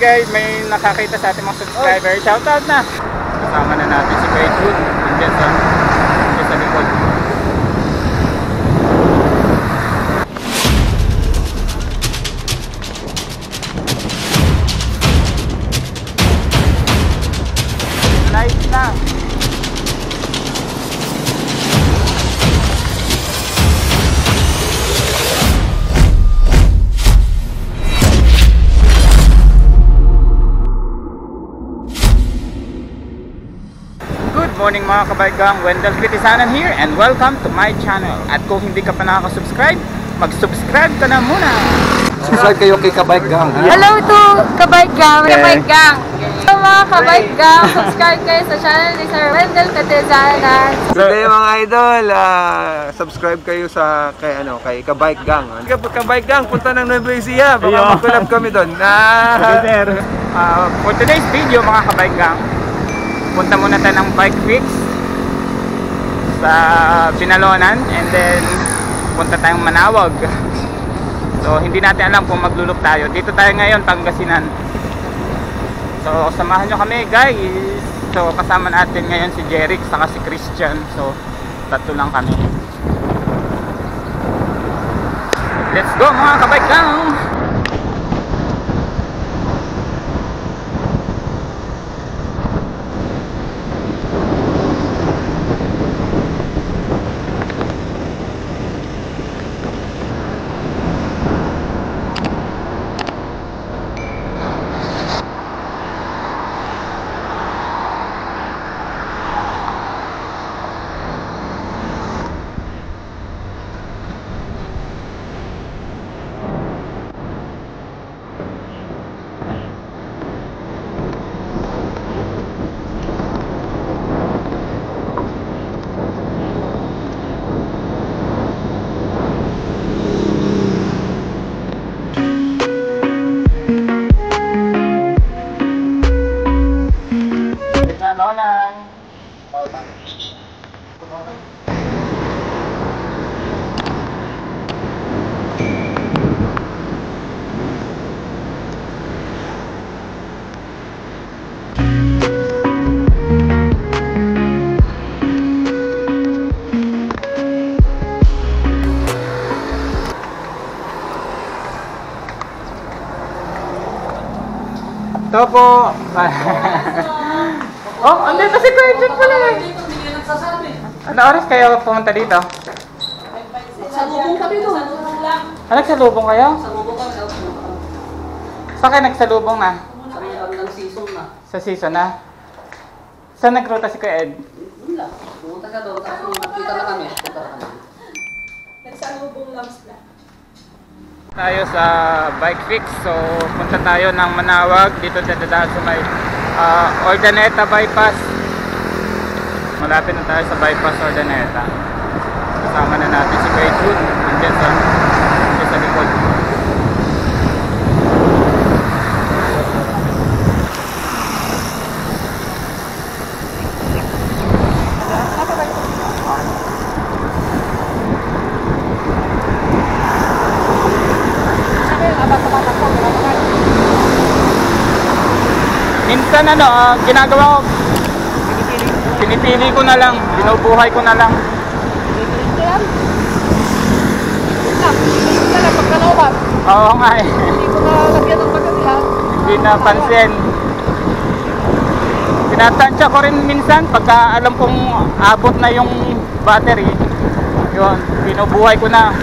Guys, may nakakita sa ating mga subscriber. Shoutout na! Kasama na natin si Kuya Jude. Nandiyan sa likod. Nice na! Good morning mga kabaigang, Wendell Critisanan here and welcome to my channel. At kung hindi ka pa nakaka-subscribe, mag-subscribe ka na muna. Subscribe kayo kay Kabaigang. Hello to Kabaigang, Kabaigang. So mga Kabaigang, subscribe kayo sa channel ni Sir Wendell Critisanan. Today mga idol, subscribe kayo sa kay Kabaigang. Kabaigang, punta ng Nueva Ecija. Baka mag-collab kami doon. For today's video mga kabaigang, punta muna tayo ng bike fix sa Binalonan and then punta tayong Manawag. So hindi natin alam kung maglulok tayo. Dito tayo ngayon, Pangasinan. So samahan nyo kami guys. So kasama natin ngayon si Jeric saka si Christian. So tatlo lang kami. Let's go mga kabaigang! Ito po. Oh, andito si Kuya Jude pala eh. Ano oras kayo pumunta dito? Salubong kami doon. Nagsalubong kayo? Salubong kami. Saan kayo nagsalubong na? Ng season na. Sa season na? Saan nagruta si Kuya Ed? Wala. Pumunta ka doon. Tapos nakita na kami. Nagsalubong lang sila. Tayo sa bike fix. So punta tayo ng Manawag. Dito dadaan sa may Ordaneta bypass. Malapit na tayo sa bypass Ordaneta. Kasama na natin si Kuya Jude. Nandiyan sa likod. Minsan ginagawa ko, pinipili ko na lang, binubuhay ko na lang. Oo nga eh. Hindi napansin. Tinatansya ko rin minsan pagka alam kong abot na yung battery. Yun, binubuhay ko na.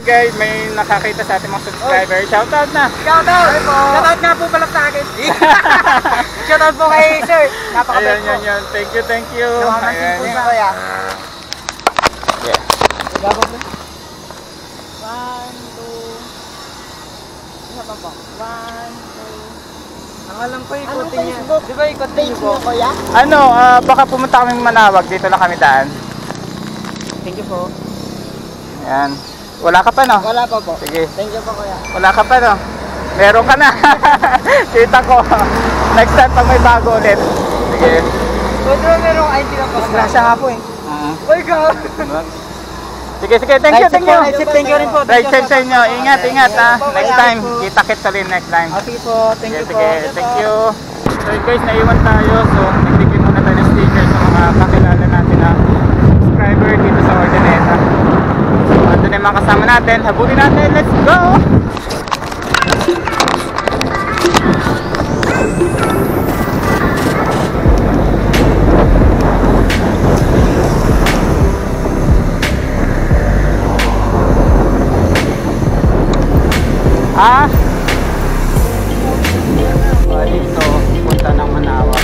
Guys, may nakakita sa ating mga subscriber. Shoutout na! Shoutout! Shoutout nga po pala sa akin. Shoutout po kay Sir. Napakabait po. Ayan. Thank you. Namamansin po sa kaya. Yeah. Gabang po. 1, 2. Isa pa po. 1, 2. Ang alam ko ikutin niya. Di ba ikutin niyo po? Kuya? Baka pumunta kaming Manawag. Dito lang kami daan. Thank you po. Ayan. Wala ka pa no? Wala pa po. Sige. Thank you po kuya. Wala ka pa no? Meron ka na. Kita ko. Next time pag may bago ulit. Sige. Pwede ba merong ID na po? Grasya nga po eh. Mm. Oh my God! Sige, thank you. Thank you rin po. Right safe sa inyo. Ingat ha. Next time. Kita-kits ulit next time. Sige po, thank you po. Thank you. So yun guys, naiwan tayo. So nagbigay muna tayo ng sticker sa mga kakilala natin na subscriber dito sa Ordineta. So ando na yung mga kasama natin. Habulin natin. Let's go! Dito, punta ng Manawag.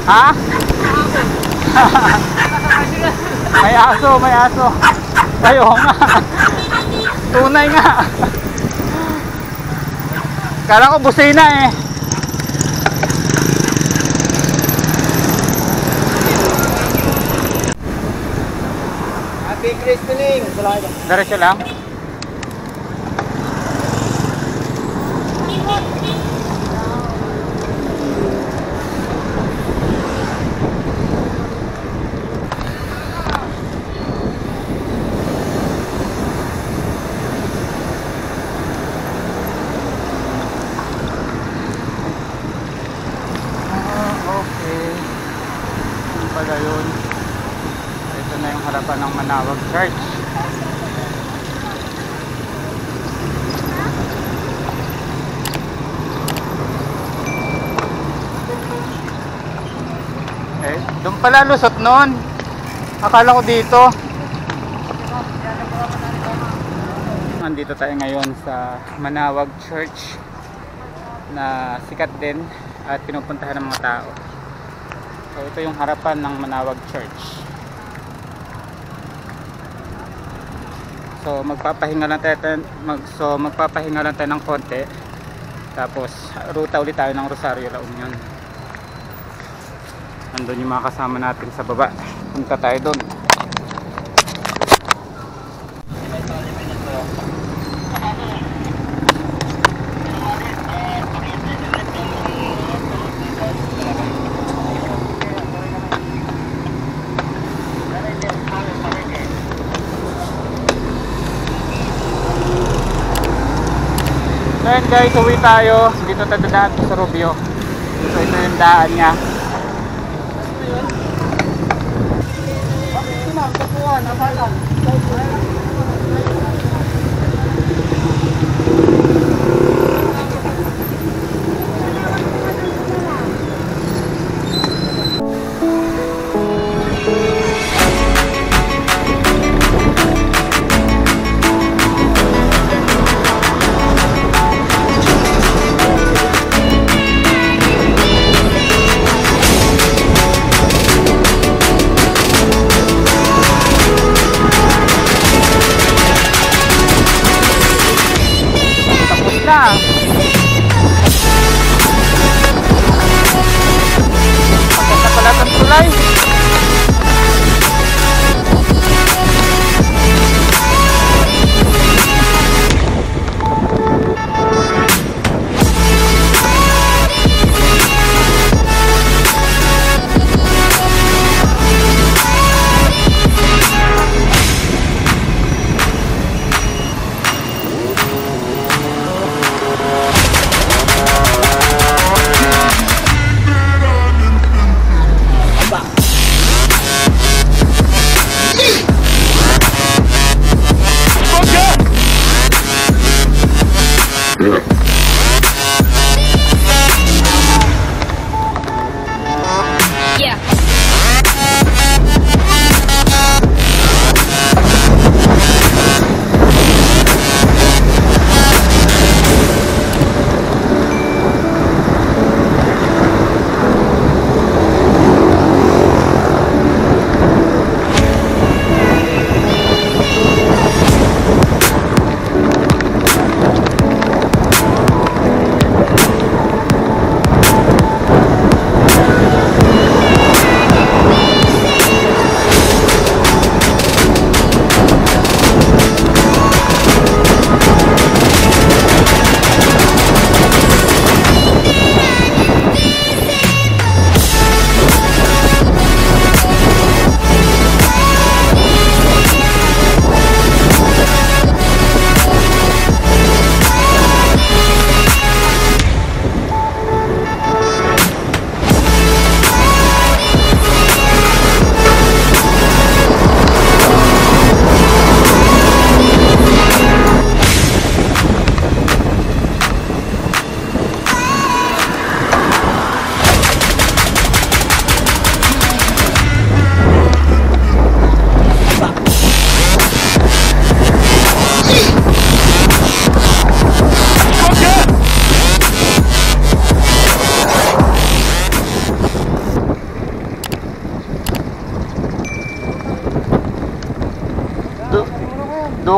Ha? May aso. Ayo nga. Tunay nga. Kala ko busina eh. Happy christening. Diretso lang. Pala yun. Ito na yung harapan ng Manawag Church. Doon pala lusot nun. Akala ko dito. Nandito tayo ngayon sa Manawag Church na sikat din at pinupuntahan ng mga tao. So ito yung harapan ng Manawag Church. So magpapahinga lang tayo ng konti. Tapos ruta ulit tayo ng Rosario La Union. Nandun yung mga kasama natin sa baba. Punta tayo doon. Ngayon guys, uwi tayo. Dito tayo dadaan sa Rubio. So ito yung daan niya.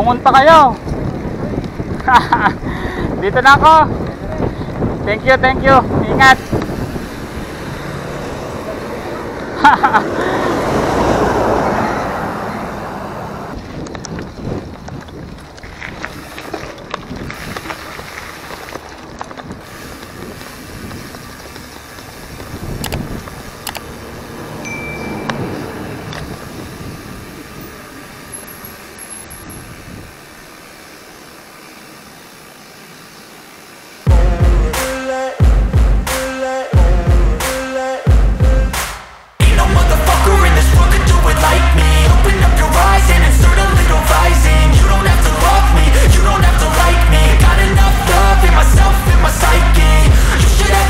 Bangon pa kayo. Dito na ako. Thank you. Ingat.